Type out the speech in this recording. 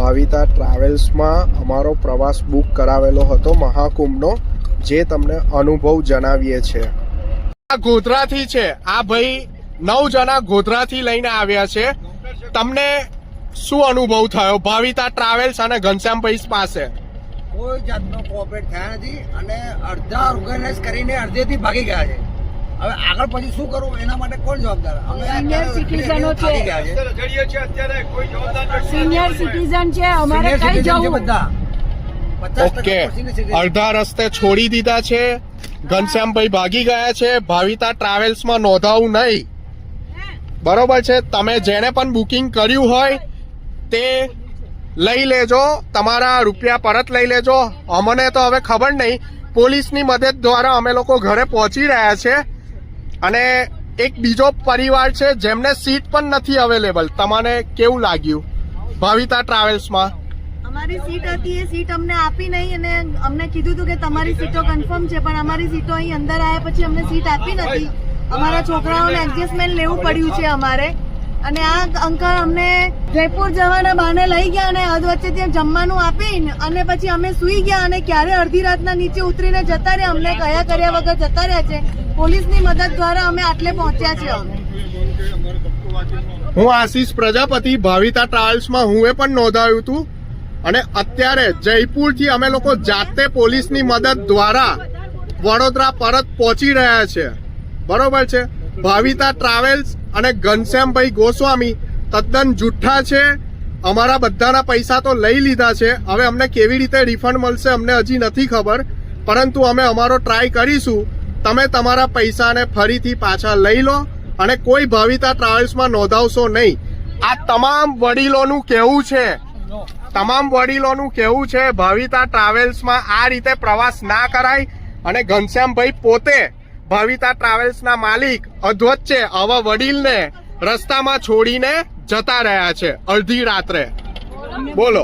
ભાવિતા ટ્રાવેલ્સમાં અમારો પ્રવાસ બુક કરાવેલો હતો મહાકુંભનો, જે તમને અનુભવ જણાવીએ છીએ। આ ગોધરાથી છે, આ ભાઈ 9 જણા ગોધરાથી લઈને આવ્યા છે। તમને શું અનુભવ થયો ભાવિતા ટ્રાવેલ્સ અને ઘનશ્યામભાઈ પાસે? કોઈ જાતનો કોઓપરેટ થયા નથી અને અડધા ઓર્ગેનાઇઝ કરીને અડધેથી ભાગી ગયા છે। હવે આગળ પછી શું કરવું એના માટે કોણ જવાબદાર? અમે સિનિયર સિટીઝનો છે, સિનિયર સિટીઝન છે, અમારે કઈ જવું? બધા ઓકે, અડધા રસ્તે છોડી દીધા છે। ઘનશ્યામભાઈ ભાગી ગયા છે। ભાવિતા ટ્રાવેલ્સમાં નોંધાવું નહીં, બરોબર છે? તમે જેને પણ બુકિંગ કર્યું હોય તે લઈ લેજો, તમારા રૂપિયા પરત લઈ લેજો। અમને તો હવે ખબર નહીં, પોલીસની મદદ દ્વારા અમે લોકો ઘરે પહોંચી રહ્યા છે અને એક બીજો પરિવાર છે જેમને સીટ પણ નથી અવેલેબલ। તમને કેવું લાગ્યું ભાવિતા ટ્રાવેલ્સમાં? અમારી સીટ હતી, એ સીટ અમને આપી નહીં અને અમને કીધું હતું કે તમારી સીટો કન્ફર્મ છે, પણ અમારી સીટો અહીં અંદર આવ્યા પછી અમને સીટ આપી નથી। અમારા છોકરાઓને એડજસ્ટમેન્ટ લેવું પડ્યું છે અમારે। અને આ અંકલ અમને જયપુર જવાના બહાને લઈ ગયા અને અધ વચ્ચે ત્યાં જમવાનું આપીને અને પછી અમે સુઈ ગયા અને ક્યારે અડધી રાતના નીચે ઉતરીને જતા રહ્યા, અમને કયા કર્યા વગર જતા રહ્યા છે। પોલીસની મદદ દ્વારા અમે આટલે પહોંચ્યા છે। હું આશીષ પ્રજાપતિ, ભાવિતા ટ્રાવેલ્સમાં હું પણ નોંધાયું હતું અને અત્યારે જયપુરથી અમે લોકો જાતે પોલીસની મદદ દ્વારા વડોદરા પરત પહોંચી રહ્યા છે, બરોબર છે? ભાવિતા ટ્રાવેલ્સ અને ઘનશ્યામભાઈ ગોસ્વામી તદ્દન જુઠ્ઠા છે। અમારા બધાના પૈસા તો લઈ લીધા છે, હવે અમને કેવી રીતે રિફંડ મળશે અમને હજી નથી ખબર, પરંતુ અમે અમારો ટ્રાય કરીશું। તમે તમારા પૈસાને ફરીથી પાછા લઈ લો અને કોઈ ભાવિતા ટ્રાવેલ્સમાં નોંધાવશો નહીં। આ તમામ વડીલોનું કહેવું છે, ભાવિતા ટ્રાવેલ્સમાં આ રીતે પ્રવાસ ના કરાય। અને ઘનશ્યામભાઈ પોતે ભાવિતા ટ્રાવેલ્સના માલિક અધવચ્ચે આવા વડીલને રસ્તામાં છોડીને જતા રહ્યા છે અડધી રાત્રે। બોલો।